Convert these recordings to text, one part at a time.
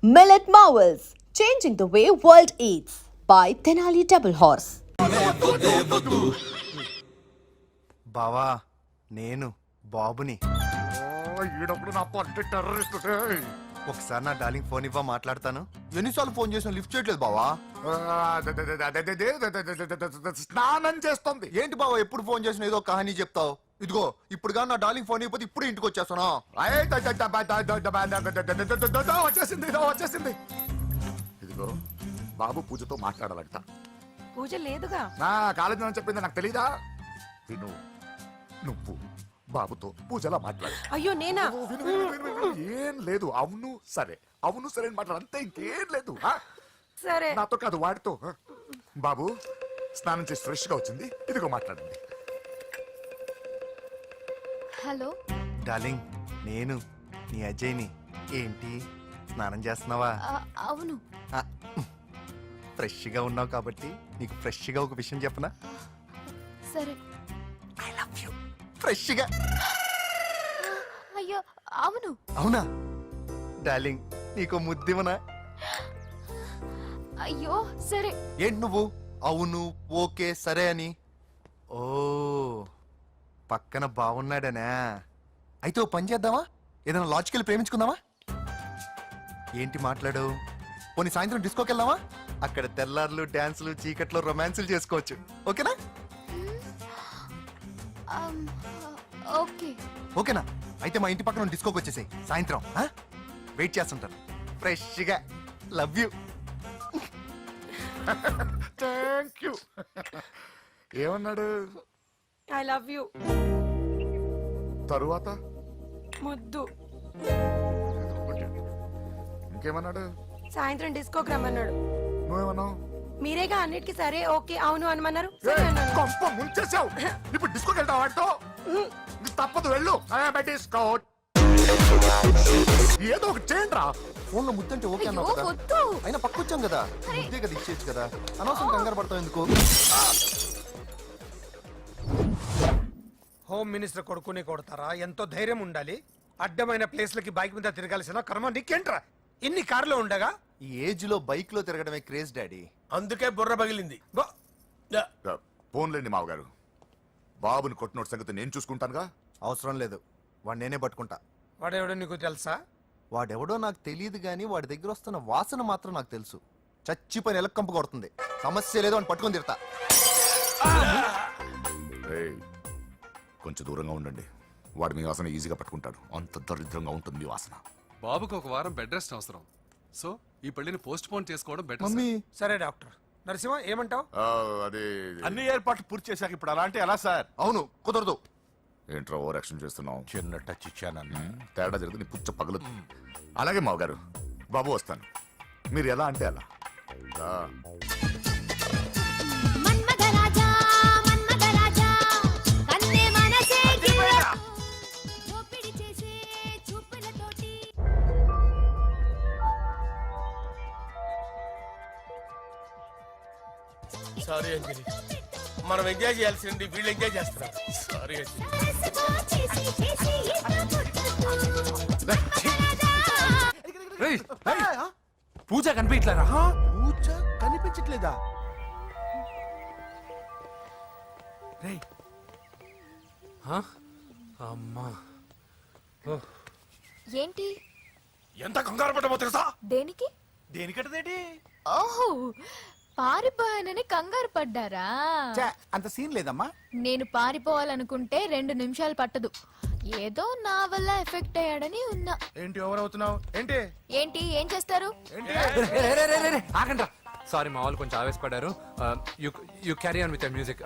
Millet Marvels, changing the way world eats by Tenali Double Horse. బావా నేను బాబుని. ఈడప్పుడు నా పట్టి టెర్రరిస్ట్. ఒకసారి నా డార్లింగ్ ఫోన్ ఇవ్వ మాట్లాడతాను. ఎన్నిసార్లు ఫోన్ చేసిన లిఫ్ట్ చేయట్లేదు బావా. స్నానం చేస్తుంది. ఏంటి బావా ఎప్పుడు ఫోన్ చేసిన ఏదో కహానీ చెప్తావు. ఇదిగో ఇప్పుడు నా డార్లింగ్ ఫోన్ ఇవ్వకపోతే ఇప్పుడు ఇంటికి వచ్చేస్తాను. వచ్చేసింది. ఇదిగో బాబు పూజతో మాట్లాడాలంట. పూజ లేదుగా. నా కాలేజీ అని చెప్పింది నాకు తెలీదా? విను, నువ్వు బాబుతో పూజలా మాట్లాడు. అయ్యో నేనా? ఏం లేదు. అవును సరే, అవును సరే అని మాట్లాడు, అంతే, ఇంకేం లేదు. సరే నాతో కాదు, వాడితో. బాబు స్నానం చేసి ఫ్రెష్ గా వచ్చింది, ఇదిగో మాట్లాడండి. హలో డార్లింగ్ నేను నీ అజయ్ని. ఏంటి స్నానం చేస్తున్నావా? అవును. ఫ్రెష్ గా ఉన్నావు కాబట్టి నీకు ఫ్రెష్ గా ఒక విషయం చెప్పనా? సరే. I love you. ఫ్రెష్ గా. అయ్యో అవును. అవునా డార్లింగ్ నీకు ముద్దివనా? అయ్యో సరే. ఏంటి నువ్వు అవును ఓకే సరే అని? ఓ పక్కన బాగున్నాడనా? అయితే ఓ పని చేద్దామా? ఏదైనా లాజికల్ ప్రేమించుకుందామా? ఏంటి మాట్లాడు? పోనీ సాయంత్రం డిస్కోకి వెళ్దామా? అక్కడ తెల్లార్లు డాన్సులు చీకట్లో రొమాన్సులు చేసుకోవచ్చు. ఓకేనా? ఓకే. ఓకేనా? అయితే మా ఇంటి పక్కన డిస్కోకి వచ్చేసాయి సాయంత్రం. వెయిట్ చేస్తుంటాను ఫ్రెష్గా. Love you. Thank you. ఏమన్నాడు? I love you. తరువాత ముద్దు. ఇంకేమన్నాడు? సాయంత్రం డిస్కోకి రమ్మన్నాడు. నువ్వేమన్నావు? మీరేగా అన్నిటికీ సరే ఓకే అవును అనమన్నారు. కొంప ముంచేసావు. ఇప్పుడు డిస్కోకి వెళ్తావు వాటితో? తప్పదు, వెళ్ళు. డిస్కో ఏదో ఒకటి చేయండి రా. ఫోన్ లో ముద్దంటే ఓకే అన్నావు కదా. వద్దు. అయినా పక్కొచ్చాం కదా, ముద్దే కదా ఇచ్చేయచ్చు కదా. అనవసరం కంగారు పడతావు ఎందుకు? హోమ్ మినిస్టర్ కొడుకుని కొడతారా? ఎంతో ధైర్యం ఉండాలి. అడ్డమైన ప్లేస్లకి బైక్ మీద తిరగాల్సిన కర్మ నీకేంట్రా? ఇన్ని కార్లో ఉండగా ఈ ఏజ్ లో బైక్ లో తిరగడమే క్రేజ్ డాడీ. అందుకే బుర్ర పగిలింది. ఫోన్లేండి మావగారు, బాబుని కొట్టినోటి సంగతి నేను చూసుకుంటానుగా. అవసరం లేదు, వాడు నేనే పట్టుకుంటా. వాడెవడో నీకు తెలుసా? వాడెవడో నాకు తెలియదు గానీ వాడి దగ్గర వస్తున్న వాసన మాత్రం నాకు తెలుసు. చచ్చిపోయిన ఎలక్కంపు కొడుతుంది. సమస్య లేదు అని పట్టుకొని తిడతా. కొంచెం దూరంగా ఉండండి. వాడు మీ వాసన ఈజీగా పట్టుకుంటాడు. అంత దరిద్రంగా ఉంటుంది మీ వాసన. బాబుకి ఒక వారం బెడ్ రెస్ట్ అవసరం. సో ఈ పెళ్లిని పోస్ట్ పోన్ చేసుకోవడం బెటర్. మమ్మీ సరే డాక్టర్. నరసింహ ఏమంటావు? అదే అన్ని ఏర్పాట్లు పూర్తి చేశాక ఇప్పుడు అలాంటి ఎలా సార్? అవును కుదరదు. ఏంట్రా ఓవర్ యాక్షన్ చేస్తున్నావు? చిన్న టచ్ ఇచ్చానన్న. తేడా జరిగితే నీ పుచ్చ పగలు. అలాగే మావగారు, బాబు వస్తాను. మీరు ఎలా అంటే అలా. సారీ అంజలి, మనం ఎంజాయ్ చేయాల్సింది వీళ్ళు ఎంజాయ్ చేస్తున్నారు. సారీ అంజలి. పూజ కనిపించలేరా? పూజ కనిపించట్లేదా? అమ్మా ఏంటి? ఎంత కంగారు పడ్డమో తెలుసా? దేనికి? దేనికంటదేంటి? ఓహో పారిపోయానని కంగారు పడ్డారా? అంత సీన్ లేదమ్మా. నేను పారిపోవాలనుకుంటే 2 నిమిషాలు పట్టదు. ఏదో నా వల్ల ఎఫెక్ట్ అయ్యాడని ఉన్నా. ఏంటి ఓవర్ అవుతున్నావు? ఏంటి ఏంటి ఏం చేస్తారు? ఆగండి. సారీ మా వాళ్ళు కొంచెం ఆవేశపడ్డారు. You carry on with music.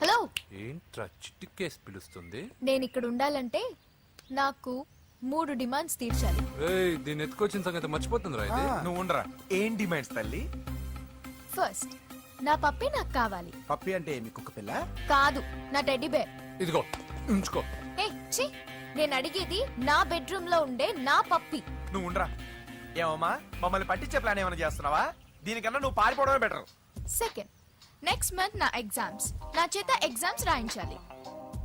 Hello, ఏంట్రా చిటికేసి పిలుస్తుంది? నేను ఇక్కడ ఉండాలంటే నాకు 3 డిమాండ్స్ తీర్చాలి. దీన్ని ఎత్తుకొచ్చిన సంగతి మర్చిపోతుందిరా ఇది. నువ్వు ఉండరా. ఏం డిమాండ్స్ తల్లి? ఫస్ట్ నా పప్పి నాకు కావాలి. పప్పి అంటే మీ కుక్క పిల్ల? కాదు, నా టెడ్డీ బేర్. ఇదిగో ఉంచుకో. నేను అడిగేది నా బెడ్రూమ్ లో ఉండే నా పప్పి. నువ్వు ఉండరా. ఏమమ్మా మమ్మల్ని పట్టించే ప్లాన్ ఏమైనా చేస్తున్నావా? దీనికన్నా నువ్వు పారిపోవడమే బెటర్. సెకండ్, నెక్స్ట్ మంత్ నా ఎగ్జామ్స్. నా చేత ఎగ్జామ్స్ రాయించాలి.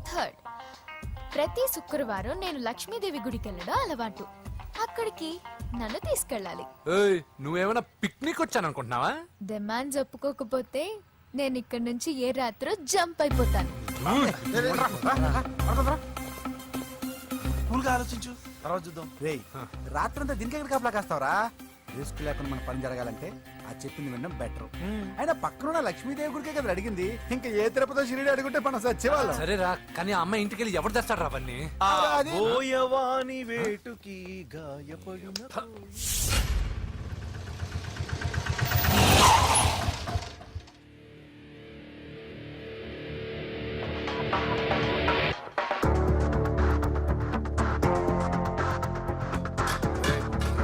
థర్డ్, ప్రతి శుక్రవారం నేను లక్ష్మీదేవి గుడికి వెళ్ళడం అలవాటు. అక్కడికి నన్ను తీసుకెళ్ళాలి. ఏయ్ నువ్వేమైనా పిక్నిక్ వచ్చాను అనుకుంటున్నావా? డిమాండ్స్ ఒప్పుకోకపోతే నేను ఇక్కడి నుంచి ఏ రాత్రో జంప్ అయిపోతాను. కూల్గా ఆలోచించు, తర్వాత చూద్దాం. రేయ్ రాత్రంతా దీనికి ఎక్కడ కాపలా కాస్తావరా? రిస్క్ లేకుండా మన పని జరగాలంటే ఆ చెప్పింది వినడం బెటర్. అయినా పక్కన లక్ష్మీదేవి గురికే కదా అడిగింది, ఇంకా ఏ తిరుపతి షిరిడి అడుగుంటే మనం సచ్చేవాళ్ళం. సరేరా, కానీ ఆ అమ్మాయి ఇంటికి వెళ్ళి ఎవరు తెస్తాడు రా అవన్నీ? బోయవాని వేటుకి గాయపడిన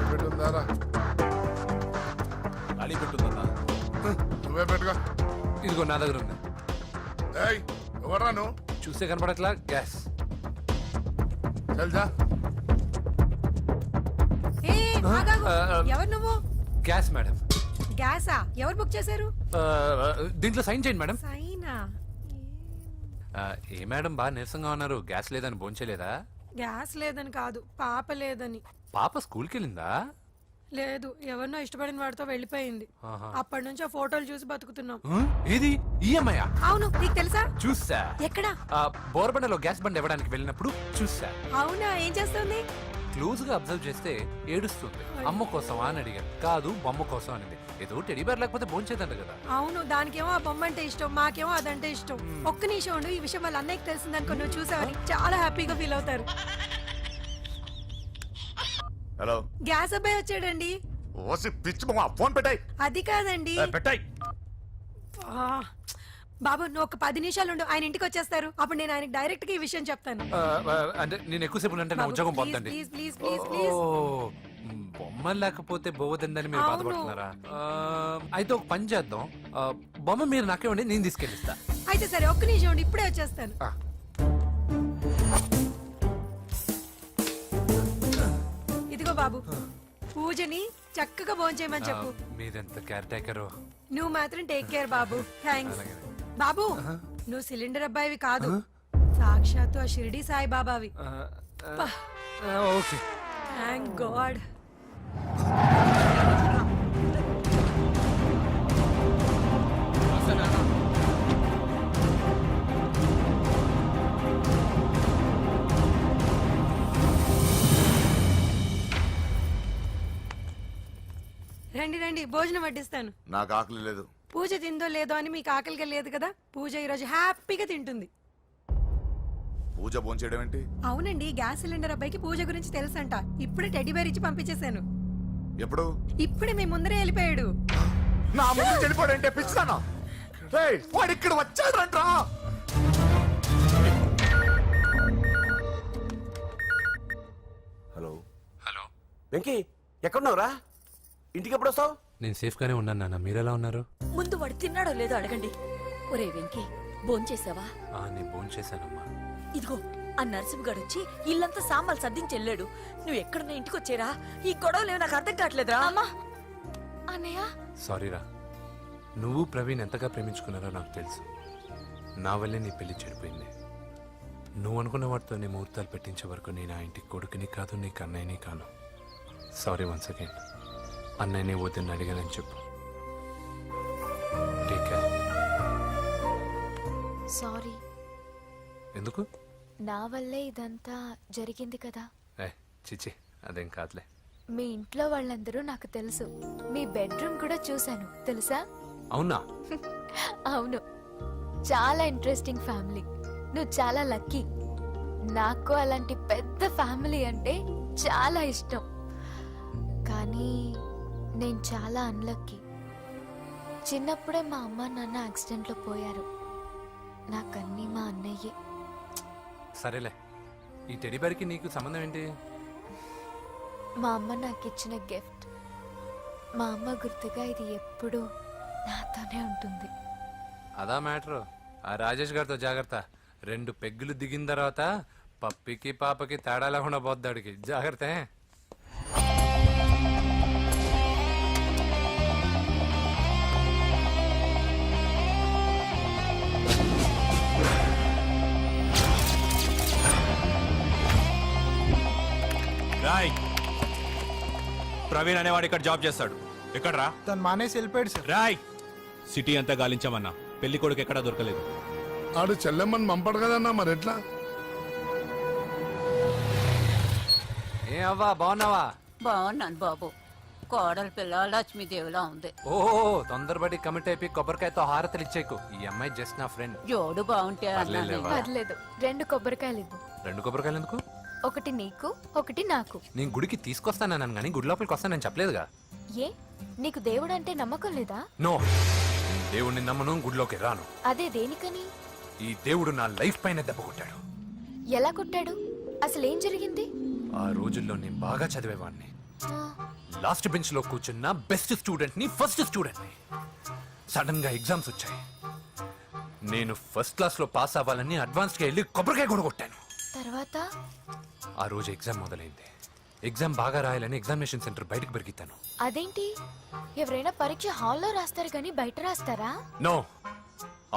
పెట్టుందారా? అడి పెట్టుందన్నా. నువ్వే పెట్టుకో. ఇదిగో నా దగ్గర ఉంది. ఏయ్ ఎవరా నువ్వు? చూస్తే కనపడట్లా? గ్యాస్. చల్జా. ఏ, ఆగాగు. ఎవరు నువ్వు? Gas madam. గ్యాసా? ఎవరు బుక్ చేశారు? దీంట్లో సైన్ చేయండి మేడం. సైనా? ఏ మేడం బాగా నీరసంగా ఉన్నారు? గ్యాస్ లేదని భోంచలేదా? గ్యాస్ లేదని కాదు, పాప లేదని. పాప స్కూల్కి వెళ్ళిందా? లేదు, ఎవరినో ఇష్టపడిన వాడితో వెళ్ళిపోయింది. ఆహా. అప్పటి నుంచి ఆ ఫోటోలు చూసి బతుకుతున్నాం. ఏది ఈఎంఐ? అవును, నీకు తెలుసా? చూసా. ఎక్కడా? బోర్బండలో గ్యాస్ బండ్ ఇవ్వడానికి వెళ్ళినప్పుడు చూసా. అవునా, ఏం చేస్తుంది? క్లోజ్ గా అబ్జర్వ్ చేస్తే ఏడుస్తుంది. అమ్మ కోసం అని అడిగాను. కాదు బొమ్మ కోసం అనింది. ఏదో టెడీ బేర్ లేకపోతే భోంచేదంట కదా. అవును, దానికేమో ఆ బొమ్మ అంటే ఇష్టం, మాకేమో అదంటే ఇష్టం. ఒక్క నిమిషం ఉండు, ఈ విషయం వాళ్ళ అన్నయ్యకి తెలిసిందనుకో, నువ్వు చూసావని చాలా హ్యాపీగా ఫీల్ అవుతారు. హలో, గ్యాస్ అబ్బాయి వచ్చాడండి. ఓసి పిచ్చి బొమ్మ, ఫోన్ పెట్టాయి. అది కాదండి. పెట్టాయి. ఆ, బాబు నువ్వు ఒక 10 నిమిషాలు ఉండు, ఆయన ఇంటికి వచ్చేస్తారు. అప్పుడు నేను ఆయనకి డైరెక్ట్ గా ఈ విషయం చెప్తాను. అంటే నేను ఎక్కువసేపు అంటే నా బాబు, ఉద్యోగం ప్లీజ్, పోతండి. Please, please, please, please. బొమ్మ లేకపోతే బోవదందని మీరు అవును. బాధపడుతున్నారా? అయితే ఒక పని చేద్దాం. బొమ్మ మీరు నాకేమండి, నేను తీసుకెళ్ళిస్తా. అయితే సరే, ఒక్క నిమిషం ఉండు, ఇప్పుడే వచ్చేస్తాను. ఇదిగో బాబు, పూజని చక్కగా భోంచేయమని చెప్పు. మీరెంత కేర్ టేకరు. నువ్వు మాత్రం టేక్ కేర్ బాబు. థ్యాంక్స్. బాబు, నువ్వు సిలిండర్ అబ్బాయివి కాదు, సాక్షాత్తు ఆ షిరిడి సాయి బాబావి. ఓకే. Thank God. రండి రండి, భోజనం వడ్డిస్తాను. నాకు ఆకలి లేదు. పూజ తిందో లేదో అని మీకు ఆకలిగా లేదు కదా, పూజ ఈరోజు హ్యాపీగా తింటుంది. పూజ భోంచేయడం ఏంటి? అవునండి, గ్యాస్ సిలిండర్ అబ్బాయికి పూజ గురించి తెలుసంట. ఇప్పుడే టెడ్డీ బేర్ ఇచ్చి పంపించేశాను. ఎప్పుడు? ఇప్పుడే మీ ముందరే వెళ్ళిపోయాడు. నా ముందు చెడిపోడంటే పిచ్చానా? వాడు ఇక్కడ వచ్చాడంట్రా. హలో హలో వెంకీ, ఎక్కడున్నావురా? ఇంటికి ఎప్పుడు వస్తావు? నేను సేఫ్ గానే ఉన్నాను నాన్న. మీరెలా ఉన్నారు? ముందు వాడు తిన్నాడో లేదో అడగండి. ఒరే వెంకీ, భోంచేసావా? నేను భోంచేశానమ్మా. ఇదిగో ఆ నరసింహగాడు వచ్చి ఇల్లంతా సామాన్లు సర్దించి వెళ్ళాడు. నువ్వు ఎక్కడున్నా ఇంటికి వచ్చేరా? ఈ గొడవలేవు నాకు అర్థం కావట్లేదురా. అమ్మా, అన్నయ్య, సారీరా. నువ్వు ప్రవీణ్ ఎంతగా ప్రేమించుకున్నారో నాకు తెలుసు. నా వల్లే నీ పెళ్లి చెడిపోయింది. నువ్వు అనుకున్న వాటితో నీ ముహూర్తాలు పెట్టించే వరకు నేను ఆ ఇంటికి కొడుకుని కాదు, నీకు అన్నయ్యని కాను. Sorry once again. అన్నయ్యని వద్దని అడిగానని చెప్పు. Take care. సారీ. ఎందుకు? నా వల్లే ఇదంతా జరిగింది కదా. చిచి, అదేం కాదులే. మీ ఇంట్లో వాళ్ళందరూ నాకు తెలుసు. మీ బెడ్రూమ్ కూడా చూశాను, తెలుసా? అవునా? అవును, చాలా ఇంట్రెస్టింగ్ ఫ్యామిలీ. నువ్వు చాలా లక్కీ. నాకు అలాంటి పెద్ద ఫ్యామిలీ అంటే చాలా ఇష్టం. కానీ నేను చాలా అన్లక్కీ. చిన్నప్పుడే మా అమ్మ నాన్న యాక్సిడెంట్లో పోయారు. నాకన్నీ మా అన్నయ్యే. సరేలే, ఈ టెడీబేర్కి నీకు సంబంధం ఏంటి? మా అమ్మ నాకు ఇచ్చిన గిఫ్ట్. మా అమ్మ గుర్తుగా ఇది ఎప్పుడూ నాతోనే ఉంటుంది. అదా మ్యాటర్. ఆ రాజేష్ గారితో జాగ్రత్త. 2 పెగ్గులు దిగిన తర్వాత పప్పికి పాపకి తేడా లేకుండా పోద్దాడికి. జాగ్రత్త. ప్రవీణ్ అనేవాడు ఇక్కడ జాబ్ చేస్తాడు. ఎక్కడ రా? తను మానేసి వెళ్ళిపోయాడు సార్. రాయ్ సిటీ అంతా గాలించామన్నా, పెళ్లి కొడుకు ఎక్కడా దొరకలేదు. ఆడు చెల్లెమ్మని పంపడు కదన్నా, మరి ఎట్లా? ఏ అవ్వా బాగున్నావా? బాగున్నాను బాబు. కోడలి పిల్ల లక్ష్మీదేవిలా ఉంది. ఓ తొందరపడి కమిట్ అయిపోయి కొబ్బరికాయతో హారతలు ఇచ్చేకు. ఈ అమ్మాయి జస్ట్ నా ఫ్రెండ్. జోడు బాగుంటే పర్లేదులేవా? పర్లేదు 2 కొబ్బరికాయలు ఇవ్వు. 2 కొబ్బరికాయలు ఎందుకు? ఒకటి నీకు, ఒకటి నాకు. నేను గుడికి తీసుకొస్తానన్నాను కానీ గుడి లోపలికి వస్తానని చెప్పలేదుగా. ఏ నీకు దేవుడు అంటే నమ్మకం లేదా? నో, నేను దేవుడిని నమ్మను, గుడిలోకి రాను. అదే దేనికని? ఈ దేవుడు నా లైఫ్ పైన దెబ్బ కొట్టాడు. ఎలా కొట్టాడు? అసలు ఏం జరిగింది? ఆ రోజుల్లో నేను బాగా చదివేవాడిని. ఆ, లాస్ట్ బెంచ్ లో కూర్చున్న బెస్ట్ స్టూడెంట్ ని, ఫస్ట్ స్టూడెంట్ ని. సడన్ గా ఎగ్జామ్స్ వచ్చాయి. నేను ఫస్ట్ క్లాస్ లో పాస్ అవ్వాలని అడ్వాన్స్ గా వెళ్ళి కొబ్బరికాయ కూడా కొట్టాను. తర్వాత ఆ రోజు ఎగ్జామ్ మొదలైంది. ఎగ్జామ్ బాగా రాయాలని ఎగ్జామినేషన్ సెంటర్ బయటకు పెరిగితాను. అదేంటి? ఎవరైనా పరీక్ష హాల్లో రాస్తారు కానీ బయట రాస్తారా? నో,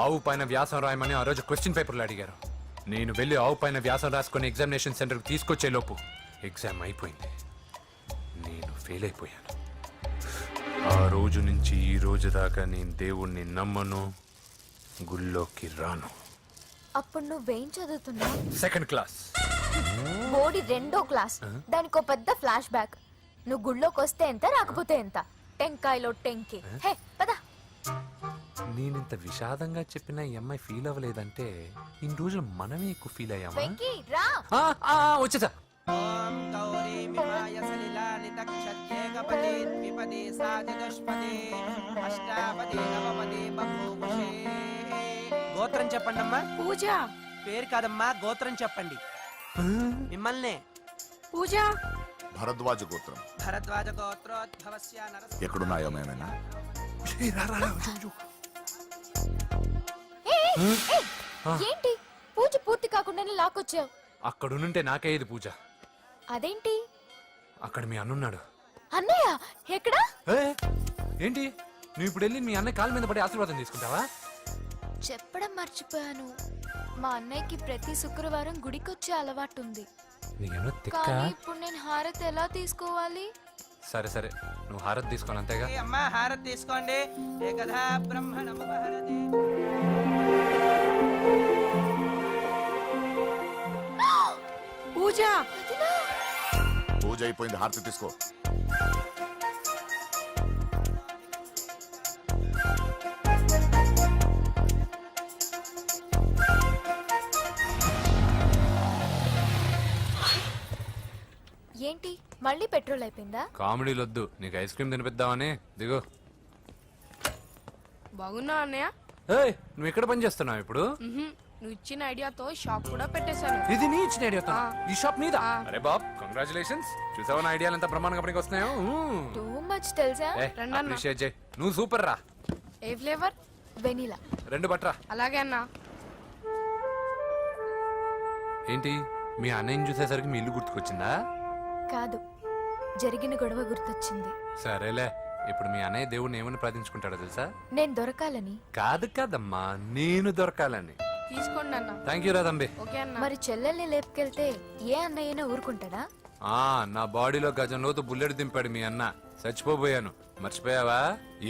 ఆవు పైన వ్యాసం రాయమని ఆ రోజు క్వశ్చన్ పేపర్లు అడిగారు. నేను వెళ్ళి ఆవు పైన వ్యాసం రాసుకొని ఎగ్జామినేషన్ సెంటర్కి తీసుకొచ్చే లోపు ఎగ్జామ్ అయిపోయింది. నేను ఫెయిల్ అయిపోయాను. ఆ రోజు నుంచి ఈ రోజు దాకా నేను దేవుణ్ణి నమ్మను, గుళ్ళోకి రాను. అప్పుడు నువ్వేం చదువుతున్నావు? Second class. బోడి 2వ క్లాస్. దానికో పెద్ద ఫ్లాష్ బ్యాక్. నువ్వు గుళ్ళోకి వస్తే ఎంత, రాకపోతే ఎంత. టెంకాయలో టెంకి. హే పద. నేనింత విషాదంగా చెప్పిన ఈ అమ్మాయి ఫీల్ అవ్వలేదంటే ఇన్ని రోజులు మనమే ఎక్కువ ఫీల్ అయ్యామా? వెంకీ రా. వచ్చేసా. గోత్రం చెప్పండి అమ్మా. పూజ. పేరు కాదమ్మా, గోత్రం చెప్పండి. మిమ్మల్ని. పూజ. భరద్వాజ గోత్రం. భరద్వాజ గోత్రోద్భవస్య నరసింహ. ఎక్కడున్నాయో మేమైనా? ఏంటి పూజ పూర్తి కాకుండానే లాక్కొచ్చావు? అక్కడుంటే నాకే ఇది పూజ. అదేంటి? అక్కడ మీ అన్నున్నాడు. అన్నయ్య ఎక్కడా? ఏంటి నువ్వు ఇప్పుడు వెళ్ళి మీ అన్నయ్య కాళ్ళ మీద పడి ఆశీర్వాదం తీసుకుంటావా? చెప్పడం మర్చిపోయాను. మా అన్నయ్యకి ప్రతి శుక్రవారం గుడికొచ్చే అలవాటు ఉంది. నీకేమో తిక్క. కానీ ఇప్పుడు నేను హారతి ఎలా తీసుకోవాలి? సరే సరే, నువ్వు హారతి తీసుకోవాలి అంతేగా. ఏ అమ్మా, హారతి తీసుకోండి. ఏకదా బ్రహ్మణముపహరతి. పూజ. పూజ అయిపోయింది, హారతి తీసుకో. ఏంటి మళ్ళీ పెట్రోల్ అయిపోయిందా? కామెడీలు వద్దు, నీకు ఐస్ క్రీమ్ తినిపిద్దామని. దిగు. బాగున్నా అన్నయ్య? ఏయ్, నువ్వు ఎక్కడ పని చేస్తున్నావు ఇప్పుడు? నువ్వు ఇచ్చిన ఐడియాతో షాప్ కూడా పెట్టేశాను. ఇది నీ ఇచ్చిన ఐడియా? ఈ షాప్ నీదా? ఆ. అరే బాబ్, కంగ్రాచులేషన్స్. చూసావా నా ఐడియాలు ఎంత బ్రహ్మాండంగా పనికి వస్తున్నాయో? టూ మచ్ తెలుసా? అప్రిషియేట్ చేయి. నువ్వు సూపర్ రా. ఏ ఫ్లేవర్? వెనిలా. 2 బట్రా. అలాగే అన్నా. ఏంటి మీ అన్నయ్యని చూసేసరికి మీ ఇల్లు గుర్తుకొచ్చిందా? కాదు, జరిగిన గొడవ గుర్తొచ్చింది. సరేలే, ఇప్పుడు మీ అన్నయ్య దేవుడిని ఏమని ప్రార్థించుకుంటాడో తెలుసా? నేను దొరకాలని. కాదు కాదమ్మా, నేను దొరకాలని. తీసుకోండి అన్న. థ్యాంక్ యూ రా తంబి. ఓకే అన్న. మరి చెల్లెల్ని లేపుకెళ్తే ఏ అన్నయ్యనా ఊరుకుంటాడా? నా బాడీలో గజం లోతు బుల్లెట్ దింపాడు మీ అన్న. చచ్చిపోబోయాను. మర్చిపోయావా?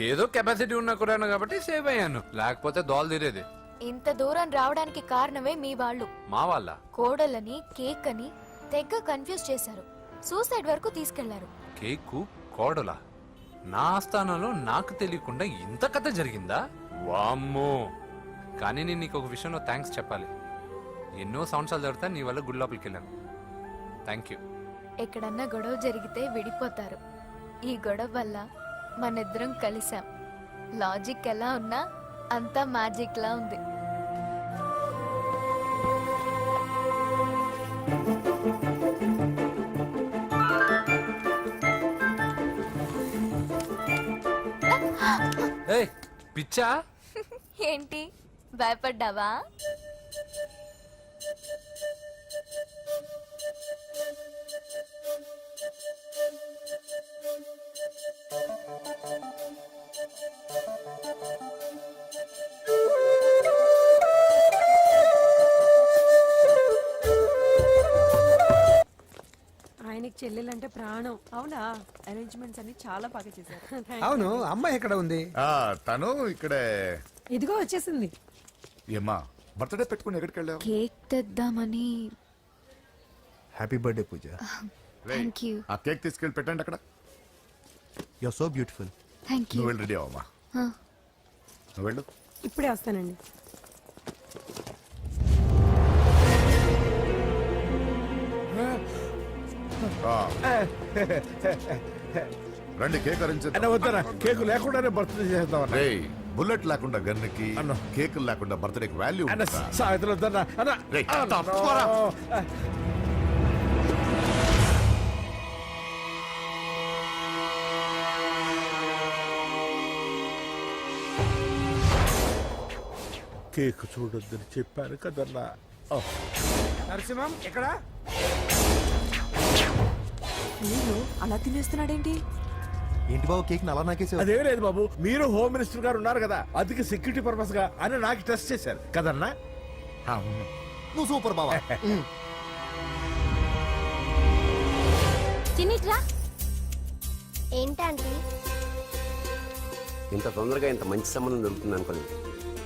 ఏదో కెపాసిటీ ఉన్నా కూడా కాబట్టి సేవ్ అయ్యాను, లేకపోతే దోల తీరేది. ఇంత దూరం రావడానికి కారణమే మీ వాళ్ళు. మా వాళ్ళ? కోడలని కేక్ అని తెగ కన్ఫ్యూజ్ చేశారు. సూసైడ్ వరకు తీసుకెళ్లారు. కేకు కోడలా? నా ఆస్థానంలో నాకు తెలియకుండా ఇంత కథ జరిగిందా? వామ్మో. కానీ నేను నీకు ఒక విషయంలో థ్యాంక్స్ చెప్పాలి. ఎన్నో సంవత్సరాలు జరుగుతా నీ వల్ల గుడి లోపలికి వెళ్ళాను. Thank you. ఎక్కడన్నా గొడవ జరిగితే విడిపోతారు. ఈ గొడవ వల్ల మనిద్దరం కలిసాం. లాజిక్ ఎలా ఉన్నా అంతా మ్యాజిక్ లా ఉంది. ఏయ్, పిచ్చా? ఏంటి భయపడ్డావా? ఆయనకి చెల్లెలంటే ప్రాణం. అవునా అరేంజ్మెంట్స్ అన్ని చాలా బాగా చేశారు. అవును అమ్మాయి ఎక్కడ ఉంది? తను ఇక్కడే. ఇదిగో వచ్చేసింది. ఏమ్మా బర్త్డే పెట్టుకుని ఎక్కడికి వెళ్ళావు? కేక్ తెద్దామని. Happy birthday Pooja. Thank you. ఆ కేక్ తీసుకెళ్ళి పెట్టండి అక్కడ. You are so beautiful. Thank you. నువ్వు వెళ్ళి రెడీ అవమ్మా. నువ్వు వెళ్ళు. ఇప్పుడే వస్తానండి. రండి కేక్ అరేంజ్ వద్దరా, కేకు లేకుండానే బర్త్డే చేద్దాం. బుల్లెట్ లేకుండా గన్నుకి కేక్ లేకుండా బర్త్డేకి వాల్యూ. సాయంత్రం వద్దన్నా. కేక్ చూడొద్దని చెప్పాను కదన్నా. నరసింహం ఎక్కడ? అలా తినేస్తున్నాడేంటి? ఏంటి బాబు కేక్ అలా నాకేసావు? అదే లేదు బాబు, మీరు హోమ్ మినిస్టర్ గారు ఉన్నారు కదా, అందుకే సెక్యూరిటీ పర్పస్ గా అని నాకు టెస్ట్ చేశారు కదన్నా. నువ్వు సూపర్ బాబా. చిన్నిట్రా. ఏంటంటే ఇంత తొందరగా ఇంత మంచి సంబంధం దొరుకుతుంది అనుకోలేదు.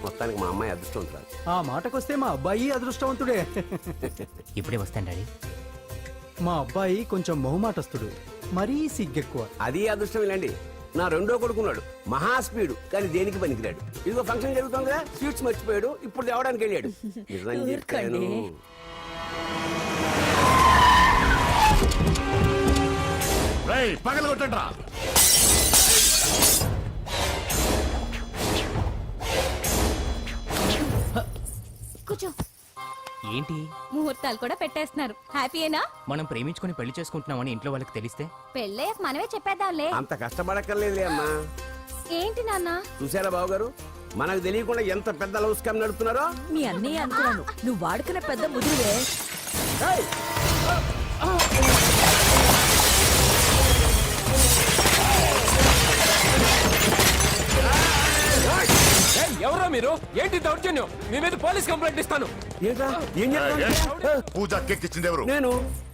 మొత్తానికి మా అమ్మాయి అదృష్టవంతురాలు. ఆ మాటకొస్తే మా అబ్బాయి అదృష్టవంతుడే. ఇప్పుడే వస్తాను డాడీ. మా అబ్బాయి కొంచెం మొహమాటస్తుడు, మరీ సిగ్గెక్కువ. అది అదృష్టం ఇలాండి. నా రెండో కొడుకున్నాడు, మహా స్పీడు, కానీ దేనికి పనికిరాడు. ఇదిగో ఫంక్షన్ జరుగుతుంది కదా, స్వీట్స్ మర్చిపోయాడు, ఇప్పుడు తేవడానికి వెళ్ళాడు. నిజం చెప్పాను. పగల కొట్టండి రా. కూర్చో. ఏంటి ముహూర్తాలు కూడా పెట్టేస్తున్నారు. హ్యాపీయేనా? మనం ప్రేమించుకుని పెళ్లి చేసుకుంటున్నామని ఇంట్లో వాళ్ళకి తెలిస్తే? పెళ్ళయ్యాక మనమే చెప్పేద్దాంలే. అంత కష్టపడక్కర్లేదులే అమ్మా. ఏంటి నాన్న? చూసారా బాబు గారు, మనకు తెలియకుండా ఎంత పెద్ద లవ్ స్కామ్ నడుపుతున్నారో. మీ అన్నయ్య అనుకున్నాను, నువ్వు వాడుకునే పెద్ద ముదురువే. ఎవరో మీరు? ఏంటి దౌర్జన్యం? మీ మీద పోలీస్ కంప్లైంట్ ఇస్తాను. పూజ కేక్ ఇచ్చింది ఎవరు? నేను.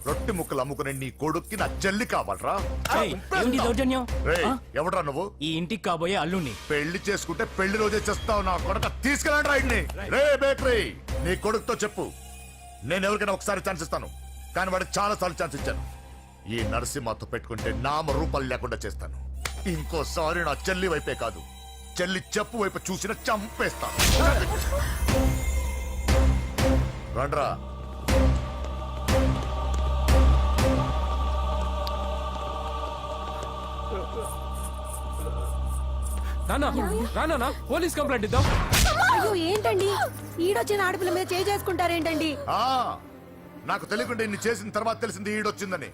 రొట్టె ముక్కలు అమ్ముకునే నీ కొడుక్కి నా చెల్లి కావాలరా? ఏంటి దౌర్జన్యం? ఎవడరా నువ్వు? ఈ ఇంటికి కాబోయే అల్లుణ్ణి. పెళ్లి చేసుకుంటే పెళ్లి రోజే చేస్తావు నా కొడుక. తీసుకెళ్ళండి రైడ్ని. రే బేకరీ, నీ కొడుకుతో చెప్పు, నేను ఎవరికైనా ఒకసారి ఛాన్స్ ఇస్తాను, కానీ వాడికి చాలా సార్లు ఛాన్స్ ఇచ్చాను. ఈ నరసింహతో పెట్టుకుంటే నామ రూపాలు లేకుండా చేస్తాను. ఇంకోసారి నా చెల్లి వైపే కాదు, చెల్లి చెప్పు వైపు చూసిన చంపేస్తాను. రండ్రా. రానా పోలీస్ కంప్లైంట్ ఇద్దాం. అయ్యో ఏంటండి, ఈడొచ్చిన ఆడపిల్ల మీద చేసుకుంటారేంటండి? నాకు తెలియకుండా ఇన్ని చేసిన తర్వాత తెలిసింది ఈడొచ్చిందని.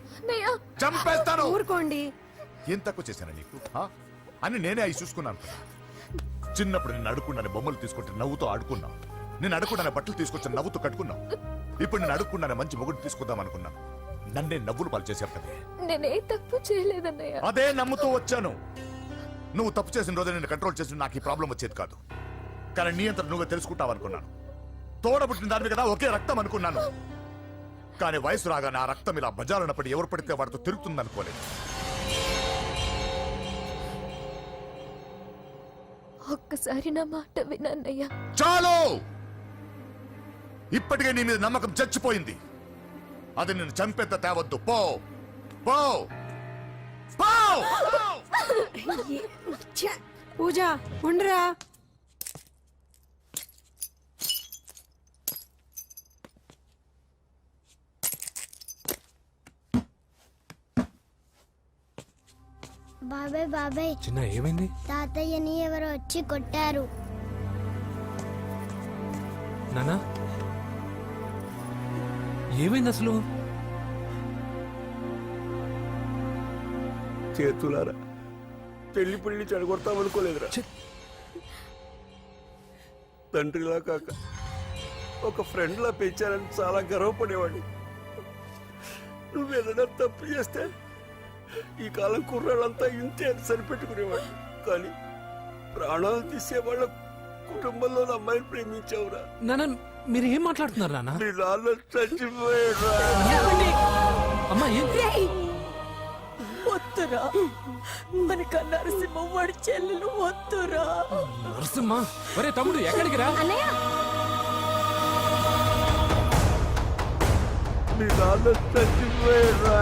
చంపేస్తాను. ఊరుకోండి. ఏం తక్కువ చేశాను నీకు అని నేనే అవి చూసుకున్నాను. చిన్నప్పుడు నేను అడుక్కున్నాను బొమ్మలు తీసుకుంటే నవ్వుతో ఆడుకున్నావు. నేను అడుక్కున్నాను బట్టలు తీసుకొచ్చి నవ్వుతో కట్టుకున్నావు. ఇప్పుడు నేను అడుక్కున్నాను మంచి మొగుడు తీసుకుందాం అనుకున్నాను. నన్నే నవ్వులు పాలు చేశావు కదే. నేనే తప్పు చేయలేదన్నయ్య. అదే నమ్ముతూ వచ్చాను. నువ్వు తప్పు చేసిన రోజు నేను కంట్రోల్ చేసిన నాకు ఈ ప్రాబ్లం వచ్చేది కాదు. కానీ నీ అంతా నువ్వే తెలుసుకుంటావు అనుకున్నాను. తోడబుట్టిన దాని కదా ఒకే రక్తం అనుకున్నాను. కానీ వయసు రాగానే ఆ రక్తం ఇలా బజారునప్పుడు ఎవరు పడితే వాడితో తిరుగుతుంది అనుకోలేదు. ఒక్కసారి నా మాట వినన్నయ్య. చాలు, ఇప్పటికే నీ మీద నమ్మకం చచ్చిపోయింది. అది నేను చంపేంత తేవద్దు. పో పో పో. పూజ ఉండరా. బాబాయ్ బాబాయ్, చిన్న ఏమైంది? తాతయ్యని ఎవరో వచ్చి కొట్టారు. నానా ఏమైంది అసలు? చేతులారా పెళ్లి పెళ్లి చెడగొడతాం అనుకోలేదురా. తండ్రిలా కాక ఒక ఫ్రెండ్లా పెంచారని చాలా గర్వపడేవాడిని. నువ్వేదైనా తప్పు చేస్తే ఈ కాలం కుర్రాళ్ళంతా ఇంతే అని సరిపెట్టుకునేవాడు. కానీ ప్రాణాలు తీసే వాళ్ళ కుటుంబంలో అమ్మాయిని ప్రేమించావురా. నాన్న మీరు ఏం మాట్లాడుతున్నారు నాన్న? నీ నాన్న చచ్చిపోయాడు. అమ్మా వద్దురా మనకు నరసింహం వాడి చెల్లెలు వద్దురా. నరసింహ ఒరే తమ్ముడు ఎక్కడికి రా? మీ నాన్న చచ్చిపోయారా?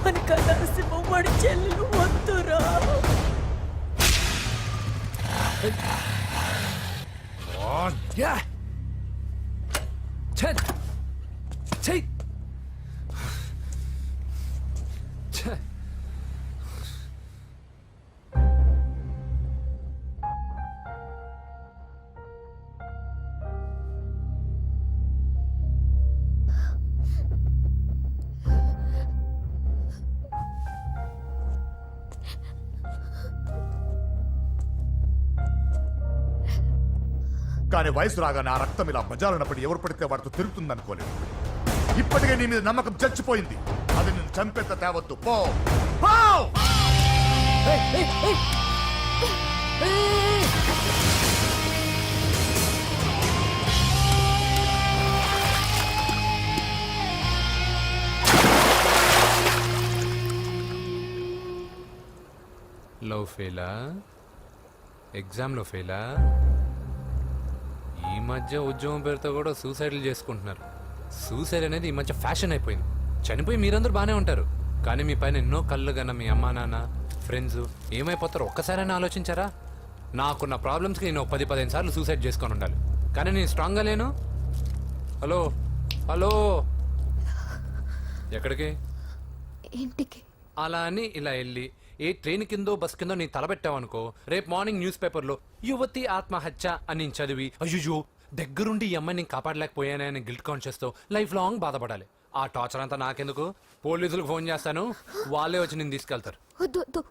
మనకు నరసింహం వాడి చెల్లెలు వద్దురా. కానీ వయసు రాగానే ఆ రక్తం ఇలా బజారున్నప్పుడు ఎవరు పడితే వాడితో తిరుగుతుంది అనుకోలేదు. ఇప్పటికే నీ మీద నమ్మకం చచ్చిపోయింది. అది నేను చంపేంత తేవద్దు. పో పో! లవ్ ఫెయిలా? ఎగ్జామ్లో ఫెయిలా? ఈ మధ్య ఉద్యోగం పేరుతో కూడా సూసైడ్లు చేసుకుంటున్నారు. సూసైడ్ అనేది ఈ మధ్య ఫ్యాషన్ అయిపోయింది. చనిపోయి మీరందరూ బాగానే ఉంటారు, కానీ మీ పైన ఎన్నో కళ్ళు కన్నా మీ అమ్మా నాన్న ఫ్రెండ్స్ ఏమైపోతారో ఒక్కసారైనా ఆలోచించారా? నాకున్న ప్రాబ్లమ్స్కి నేను 10-15 సార్లు సూసైడ్ చేసుకొని ఉండాలి, కానీ నేను స్ట్రాంగ్గా లేను. హలో హలో, ఎక్కడికి? ఇంటికి. అలా అని ఇలా వెళ్ళి ఏ ట్రైన్ కిందో బస్ కిందో నీ తలబెట్టావనుకో, రేపు మార్నింగ్ న్యూస్ పేపర్లో యువతి ఆత్మహత్య అని నేను చదివి అయ్యో దగ్గరుండి ఈ అమ్మాయిని నేను కాపాడలేకపోయానే అని గిల్ట్ కాన్షియస్ తో లైఫ్ లాంగ్ బాధపడాలి. ఆ టార్చర్ అంతా నాకెందుకు? పోలీసులకు ఫోన్ చేస్తాను, వాళ్ళే వచ్చి నేను తీసుకెళ్తారు. వద్దు వద్దు.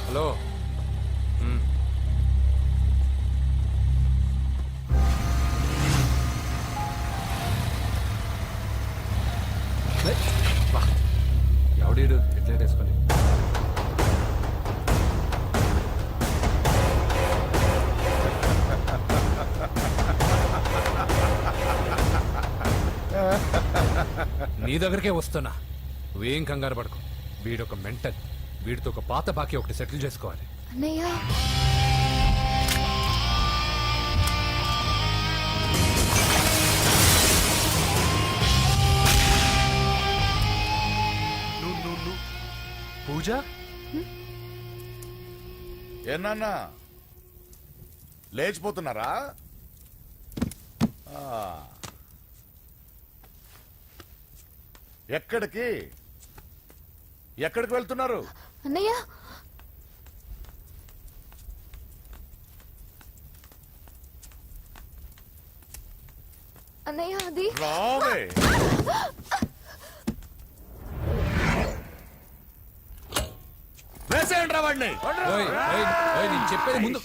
హలో, ఎవడీడు ఎట్లా వేసుకొని నీ దగ్గరికే వస్తున్నా. నువ్వేం కంగారు పడుకో. వీడొక మెంటల్. వీడితో ఒక పాత బాకీ ఒకటి సెటిల్ చేసుకోవాలి. అన్నయ్య పూజ, ఏనాన్నా లేచిపోతున్నారా? ఎక్కడికి ఎక్కడికి వెళ్తున్నారు? అన్నయ్య అన్నయ్య అది రావే. వేసేయండి రా వాడిని. నేను చెప్పేది ముందు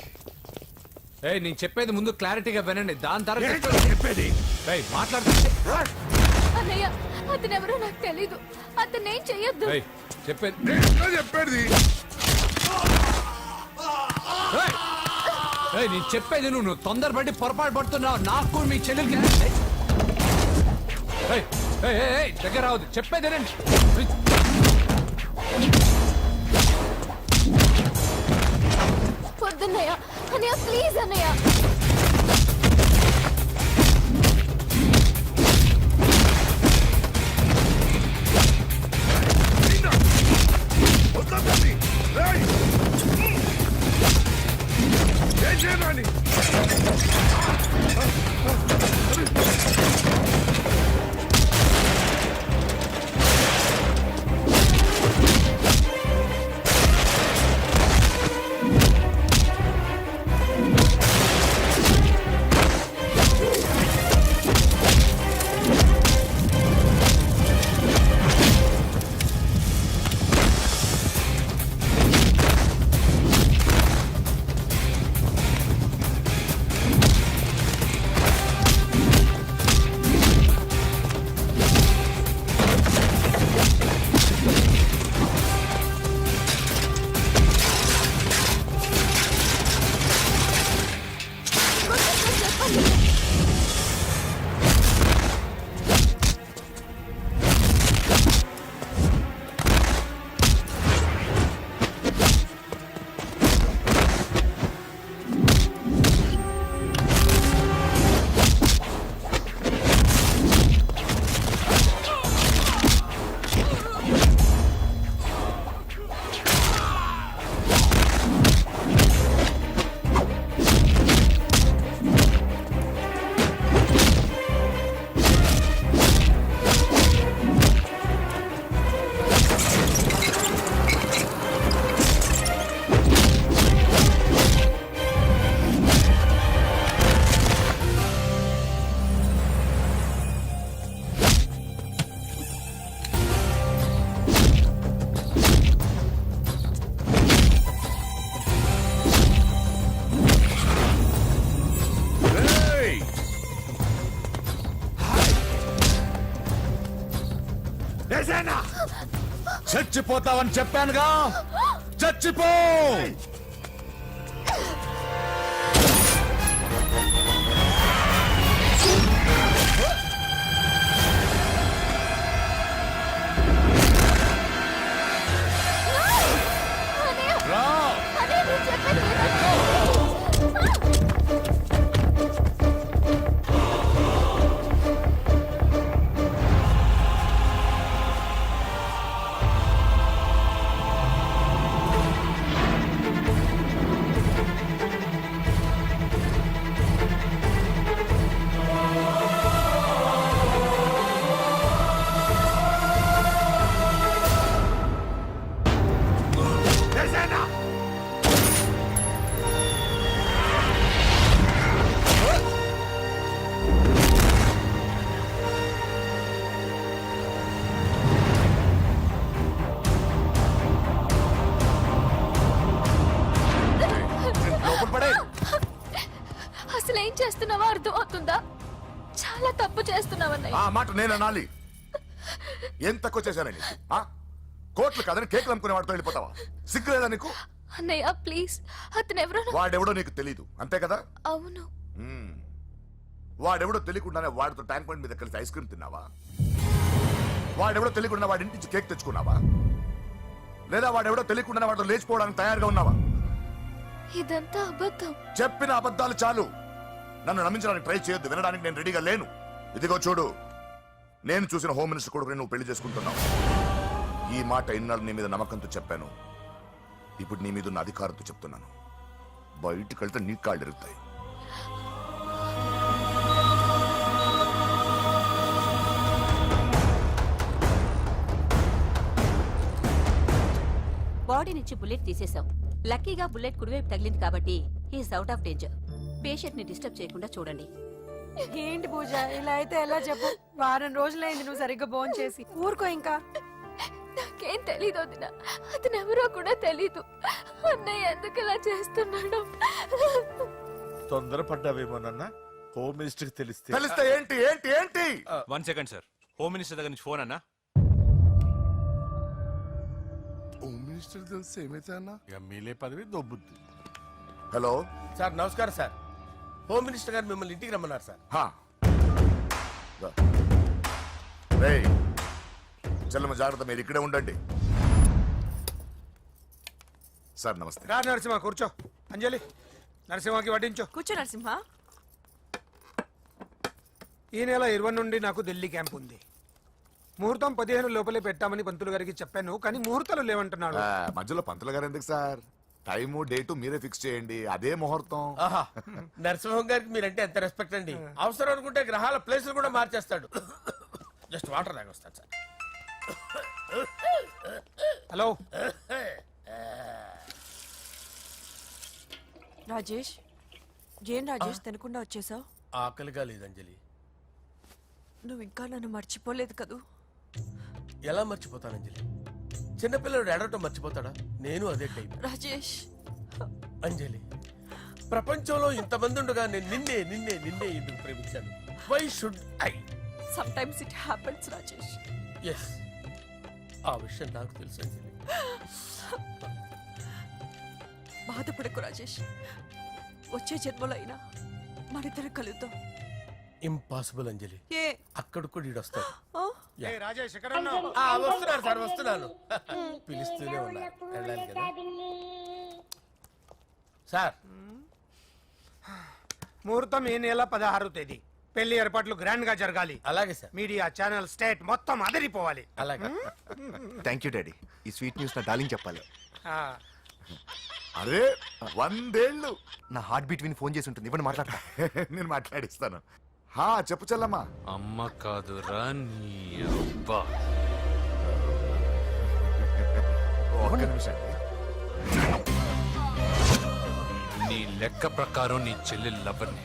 నేను చెప్పేది ముందు క్లారిటీగా వినండి, దాని తర్వాత చెప్పేది మాట్లాడుతుంటే అన్నయ్య అతనెవరో నాకు తెలీదు. అతనేం చెయ్యొద్దు. చెప్పేది చెప్పేది నేను చెప్పేది నువ్వు తొందరపడి పొరపాటు పడుతున్నావు. నాకు మీ చెల్లెలకి దగ్గర రావద్దు. చెప్పేదేనండి. వద్దన్నయ్య. అన్నయ్య ప్లీజ్ అన్నయ్య. చచ్చిపోతావని చెప్పానుగా, చచ్చిపో. రా. లోపల పడే. అసలు ఏం చేస్తున్నావో అర్థం అవుతుందా? చాలా తప్పు చేస్తున్నావన్నయ్య. ఆ మాట నేను అనాలి. ఏం తక్కువ చేశానండి? కోట్లు కాదని కేకులు అమ్ముకునే వాడితో వెళ్ళిపోతావా? సిగ్గులేదా నీకు? అన్నయ్య ప్లీజ్, అతను ఎవరో వాడెవడో నీకు తెలీదు అంతే కదా? అవును. మ్మ్. వాడెవడో తెలియకుండానే వాడితో ట్యాంక్ బండ్ మీద కలిసి ఐస్ క్రీమ్ తిన్నావా? వాడెవడో తెలియకుండా వాడి ఇంటి నుంచి కేక్ తెచ్చుకున్నావా? లేదా వాడెవడో తెలియకుండానే వాడితో లేచిపోవడానికి తయారుగా ఉన్నావా? ఇదంతా అబద్ధం. చెప్పిన అబద్ధాలు చాలు. నన్ను నమ్మించడానికి ట్రై చేయొద్దు. వినడానికి నేను రెడీగా లేను. ఇదిగో చూడు, నేను చూసిన హోమ్ మినిస్టర్ కొడుకుని నువ్వు పెళ్లి చేసుకుంటున్నావు. ఈ మాట ఇన్నాళ్ళు నీ మీద నమ్మకంతో చెప్పాను. ఇప్పుడు నీ మీద ఉన్న అధికారంతో చెప్తున్నాను. బయటికి వెళ్తే నీ కాళ్ళు ఎరుగుతాయి. బాడీ నుంచి బుల్లెట్ తీసేశాం. లక్కీగా బుల్లెట్ కుడివైపు తగిలింది కాబట్టి he's out of danger. Patient ని డిస్టర్బ్ చేయకుండా చూడండి. ఏంటి పూజ, ఇలా అయితే ఎలా చెప్పు? వారం రోజులైంది నువ్వు సరిగ్గా భోజనం చేసి. ఊరుకో ఇంకా. నాకేం తెలీదు వదిన, అతను ఎవరో కూడా తెలీదు. అన్నయ్య ఎందుకు ఇలా చేస్తున్నాడు? తొందరపడ్డావేమోనన్నా. హోమ్ మినిస్టర్ తెలిస్తే తెలిస్తే ఏంటి ఏంటి ఏంటి? 1 సెకండ్ సార్, హోమ్ మినిస్టర్ దగ్గర నుంచి ఫోన్ అన్నా. హోమ్ మినిస్టర్ తెలిస్తే ఏమైతే అన్నా? ఎమ్మెల్యే పదవి దొబ్బుద్ది. హలో సార్ నమస్కారం సార్. హోమ్ మినిస్టర్ గారు మిమ్మల్ని ఇంటికి రమ్మన్నారు సార్. చెల్లమ్మ జాగ్రత్త, మీరు ఇక్కడే ఉండండి. సార్ నమస్తే. రా నరసింహ, కూర్చో. అంజలి, నరసింహకి వడ్డించో. కూర్చో నరసింహ. ఈ నెల 20 నుండి నాకు ఢిల్లీ క్యాంప్ ఉంది. ముహూర్తం 15 లోపలే పెట్టామని పంతులు గారికి చెప్పాను, కానీ ముహూర్తాలు లేవంటున్నాడు. మధ్యలో పంతులు గారు ఎందుకు సార్? టైము డేటు మీరే ఫిక్స్ చేయండి, అదే ముహూర్తం. నరసింహం గారికి మీరంటే ఎంత రెస్పెక్ట్ అండి. అవసరం అనుకుంటే గ్రహాల ప్లేసులు కూడా మార్చేస్తాడు. జస్ట్ వాటర్ తాగొస్తాడు సార్. హలో రాజేష్, ఏం రాజేష్ తినకుండా వచ్చేసావు? ఆకలిగా లేదు అంజలి. నువ్వు ఇంకా నన్ను మర్చిపోలేదు కదూ? ఎలా మర్చిపోతాను అంజలి? చిన్నపిల్లడు ఏడవటం మర్చిపోతాడా? నేను అదే టైప్. రాజేష్, అంజలి, ప్రపంచంలో ఇంతమంది ఉండగా నేను నిన్నే నిన్నే నిన్నే ఎందుకు ప్రేమించాను? Why should I? Sometimes it happens Rajesh. Yes, ఆ విషయం నాకు తెలుసు అంజలి. బాధపడకు రాజేష్, వచ్చే జన్మలో అయినా మనిద్దరం కలుద్దాం. ఇంపాసిబుల్ అంజలి. ఏ అక్కడ కూడా ఈడొస్తాడు. ఏ రాజేష్, ఎక్కడ ఉన్నావు? వస్తున్నాను సార్, వస్తున్నాను. పిలుస్తూనే ఉన్నారు, వెళ్ళాలి కదా సార్. ముహూర్తం ఈ నెల 16వ తేదీ. పెళ్లి ఏర్పాట్లు గ్రాండ్ గా జరగాలి. అలాగే సార్. మీడియా ఛానల్ స్టేట్ మొత్తం అదిరిపోవాలి. అలాగే. Thank you daddy. ఈ స్వీట్ న్యూస్ నా డార్లింగ్ చెప్పాలి. ఆ, అరే 100 ఏళ్ళు. నా హార్ట్ బీట్ విని ఫోన్ చేసి ఉంటుంది. ఇవ్వండి మాట్లాడతా. నేను మాట్లాడిస్తాను. చెప్పు చెల్లమ్మా. అమ్మ కాదురా నీ అబ్బా. ఒక్క నిమిషం. నీ లెక్క ప్రకారం నీ చెల్లెలు లవ్వర్ని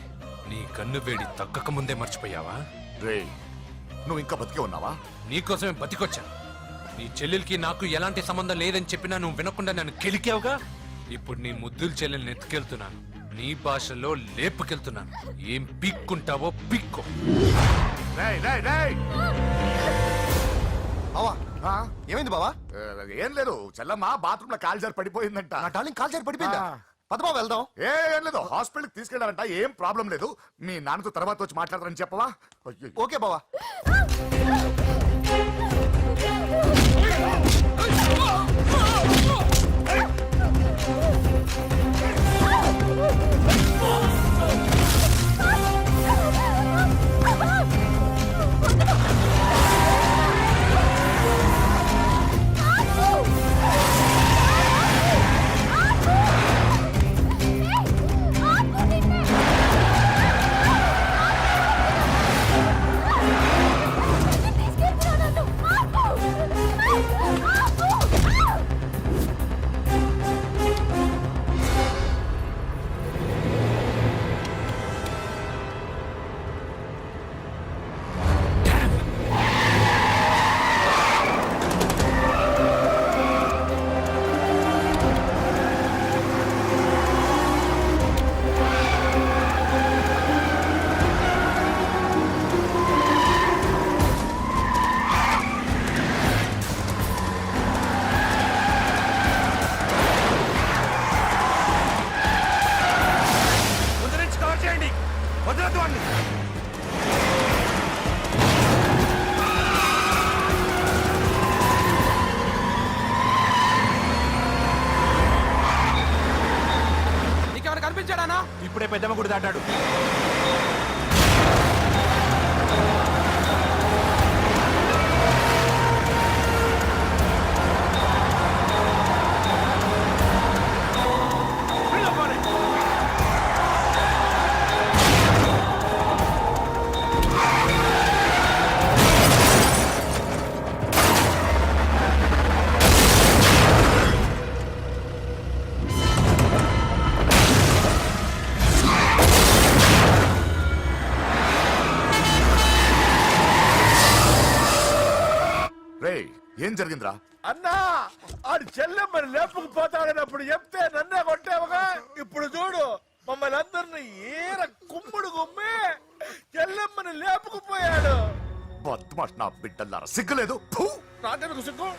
నీ కన్ను వేడి తగ్గక ముందే మర్చిపోయావా? రే, నువ్వు ఇంకా బతికే ఉన్నావా? నీకోసమే బతికొచ్చాను. నీ చెల్లెలకి నాకు ఎలాంటి సంబంధం లేదని చెప్పినా నువ్వు వినకుండా నన్ను కెలికావుగా. ఇప్పుడు నీ ముద్దుల చెల్లెల్ని ఎత్తుకెళ్తున్నాను, నీ భాషలో లేపుకెళ్తున్నాను. ఏం పీక్కుంటావో పీక్కో. రేయ్ రేయ్ రేయ్, అవా ఆ? ఏమైంది బావా? ఏం లేదు చెల్లమ్మ బాత్రూమ్ లో కాలు జారి పడిపోయిందంట. నా డార్లింగ్ కాల్ చేరి పడిపోయిందా? ఆ. పద బావ వెళ్దాం. ఏం లేదు హాస్పిటల్ తీసుకెళ్లారంట. ఏం ప్రాబ్లం లేదు. మీ నాన్నతో తర్వాత వచ్చి మాట్లాడతారని చెప్పవా? అయ్యో. ఓకే బావా. ముందు నుంచి కవర్ చేయండి, వదలొద్దు వాడిని. నీకేమైనా కనిపించాడానా? ఇప్పుడే పెద్దమ్మ గుడి దాటాడు. రేయ్ ఏం జరిగిందిరా? అన్నా ఆడు చెల్లెమ్మని లేపుకుపోతాడన్నప్పుడు చెప్తే నన్నే కొట్టావుగా. ఇప్పుడు చూడు మమ్మల్ని అందరిని ఏర కుమ్ముడు కుమ్మి చెల్లెమ్మని లేపుకుపోయాడు. బద్మాష్ నా బిడ్డల్లారా, సిగ్గులేదు. ఫు! నాకెందుకు సిగ్గు?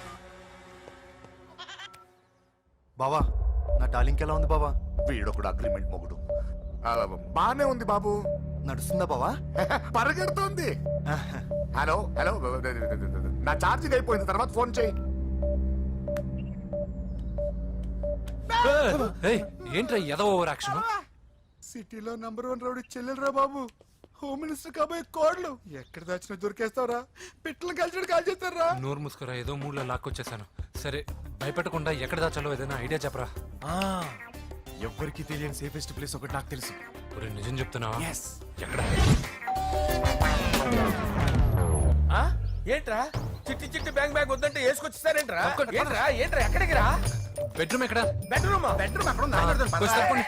బావా నా డార్లింగ్ ఎలా ఉంది బావా? వీడొకడు అగ్రిమెంట్ మొగుడు. బానే ఉంది బాబు. నడుస్తుందా బావా? పరిగెడుతుంది. హలో హలో, నా ఛార్జింగ్ అయిపోయింది, తర్వాత ఫోన్ చేయి. ఏంట్రా ఎదో ఓవర్ యాక్షన్? సిటీలో నంబర్ 1 రౌడీ చెల్లెలరా బాబు. హోమ్ మినిస్టర్ కాబోయే కోడ్లు ఎక్కడ దాచినా దొరికేస్తావరా? పిట్టలు కలిసి కాల్ చేస్తారా? నోరు ముసుకురా, ఏదో మూడ్లో లాక్కొచ్చేసాను. సరే భయపెట్టకుండా ఎక్కడ దాచాలో ఏదైనా ఐడియా చెప్పరా. ఎవ్వరికి తెలియని సేఫెస్ట్ ప్లేస్ ఒకటి నాకు తెలుసు. ఒరే నిజం చెప్తున్నావా? ఎక్కడ? ఏంట్రా చిట్టి చిట్టి బ్యాంగ్ బ్యాంగ్ వద్దంటే వేసుకొచ్చేసారేంట్రా? ఏంట్రా ఏంట్రా ఎక్కడికి రా? బెడ్రూమ్ ఎక్కడ? బెడ్రూమ్ బెడ్రూమ్ అక్కడ ఉంది. కొంచెం తప్పండి.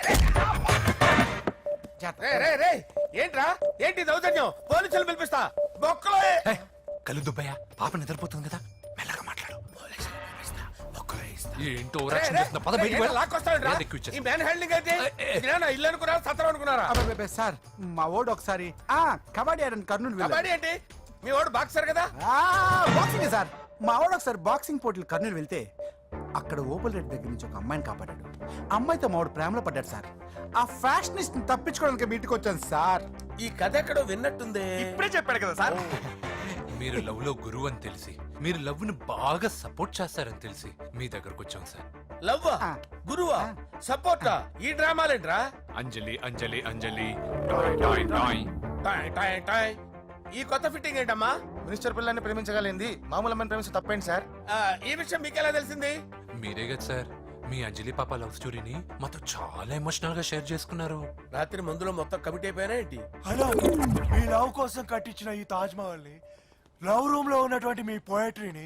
ఏంట్రా ఏంటి దౌర్జన్యం? పోలీసులు పిలిపిస్తా. బొక్కలో ఏయ్, కళ్ళు దుబ్బయ్యా, పాప నిద్రపోతుంది కదా, మెల్లగా మాట్లాడు. ఏంటో ఓవర్ యాక్షన్ చేస్తున్నా, పద బయటికి వెళ్ళు. లాక్కొస్తాడు. ఏది ఎక్కువ ఇచ్చేస్తా. ఈ మ్యాన్ హ్యాండింగ్ అయితే ఇదేనా ఇల్లు అనుకున్నారా, సత్రం అనుకున్నారా? అబ్బబ్బబ్బే, సార్ మా ఓడు ఒకసారి కబడ్డీ ఆడని కర్నూలు కబడ్డీ ఏంటి? మీ వాడు బాక్సర్ కదా? Boxing sir. మా ఓడు ఒకసారి బాక్సింగ్ పోటీలు కర్నూలు వెళ్తే అక్కడ ఓపెల్ రెడ్ దగ్గర నుంచి ఒక అమ్మాయిని కాపాడాడు. అమ్మాయితో మా వాడు ప్రేమలో పడ్డాడు సార్. ఆ ఫ్యాషనిస్ట్ తప్పించుకోవడానికి మీటికి వచ్చాను సార్. ఈ కథ ఎక్కడో విన్నట్టుంది. ఇప్పుడే చెప్పాడు కదా సార్. మీరు లవ్ లో గురువు అని తెలిసి, మీరు లవ్ ను బాగా సపోర్ట్ చేస్తారని తెలిసి మీ దగ్గరకు వచ్చాం సార్. లవ్వా గురువా సపోర్టా? ఈ డ్రామాలేంట్రా? అంజలి అంజలి అంజలి టాయ్ టాయ్ టాయ్. టాయ్ టాయ్ టాయ్. ఈ కొత్త ఫిట్టింగ్ ఏంటమ్మా? మినిస్టర్ పిల్లని ప్రేమించగలిగింది మామూలు అమ్మని ప్రేమించి తప్పేంటి సార్? ఈ విషయం మీకెలా తెలిసింది? మీరే కదా సార్ మీ అంజలి పాప లవ్ స్టోరీని మాతో చాలా ఎమోషనల్ గా షేర్ చేసుకున్నారు. రాత్రి మందులో మొత్తం కమిటీ అయిపోయినా ఏంటి? హలో, మీ లవ్ కోసం కట్టించిన ఈ తాజ్ మహల్ ని, లవ్ రూమ్ లో ఉన్నటువంటి మీ పోయట్రీని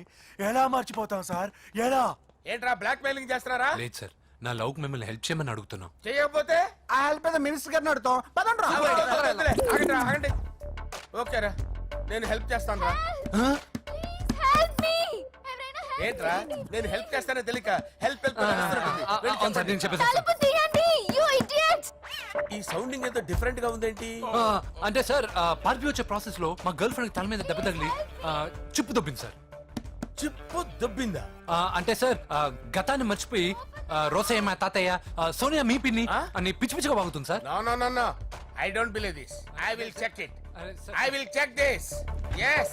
ఎలా మర్చిపోతాం సార్? ఎలా? ఏంట్రా బ్లాక్ మెయిలింగ్ చేస్తున్నారా? లేదు సార్, నా లవ్ కు మిమ్మల్ని హెల్ప్ చేయమని అడుగుతున్నాం. చేయకపోతే ఆ హెల్ప్ ఏదో మినిస్టర్ గారిని అడుగుతాం. పదండి రా. వద్దులే, ఆగండి రా, ఆగండి. ఓకేరా, నేను హెల్ప్ చేస్తాను రా. ఏంట్రా నేను హెల్ప్ చేస్తానో తెలియక హెల్ప్ హెల్ప్ అవును సార్, నేను చెప్పేసాను. ఈ సౌండింగ్ ఎంతో డిఫరెంట్ గా ఉందేంటి? అంటే సార్ పార్టీ వచ్చే ప్రాసెస్ లో మా గర్ల్ ఫ్రెండ్ తల మీద దెబ్బ తగిలి చిప్పు దొబ్బింది సార్. చిప్పు దొబ్బిందా? అంటే సార్ గతాన్ని మర్చిపోయి రోసయ్య మా తాతయ్య సోనియా మీ పిన్ని అని పిచ్చి పిచ్చిగా బాగుతుంది sir. No I don't believe this. I will check it. I will check this. yes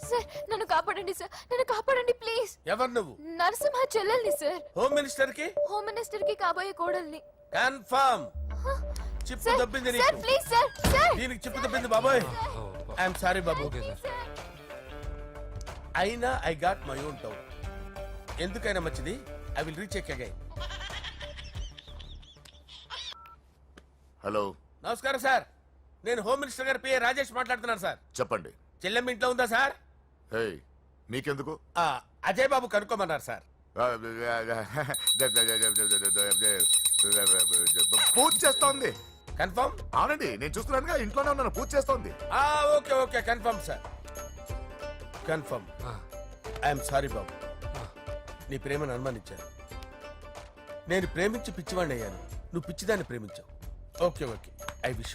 sir నన్ను కాపాడండి సార్, నన్ను కాపాడండి ప్లీజ్. ఎవరు నువ్వు? నరసింహ చెల్లెల్ని సార్, హోమ్ మినిస్టర్ కి హోమ్ మినిస్టర్ కి కాబోయే కోడల్ని. కన్ఫర్మ్ చిప్పు సార్, దొబ్బింది సార్ నీకు. ప్లీజ్ సార్, సార్ దీనికి చిప్పు దొబ్బింది బాబోయ్. ఐఎమ్ సారీ బాబు. అయినా I got my own doubt. ఎందుకైనా మంచిది I will recheck again. Hello, నమస్కారం సార్, నేను హోమ్ మినిస్టర్ గారి పిఏ రాజేష్ మాట్లాడుతున్నాను సార్. చెప్పండి. చెల్లెమ్మ ఇంట్లో ఉందా సార్? హే, మీకెందుకు? అజయ్ బాబు కనుక్కోమన్నారు సార్. పూజ చేస్తోంది. కన్ఫర్మ్? అవునండి, నేను చూస్తున్నానుగా, ఇంట్లోనే ఉన్నాను, పూజ చేస్తోంది. Okay okay confirm sir. Confirm. I'm sorry బాబు, నీ ప్రేమను అనుమానించాను. నేను ప్రేమించి పిచ్చివాడిని అయ్యాను, నువ్వు పిచ్చిదాన్ని ప్రేమించావు. Okay okay, I wish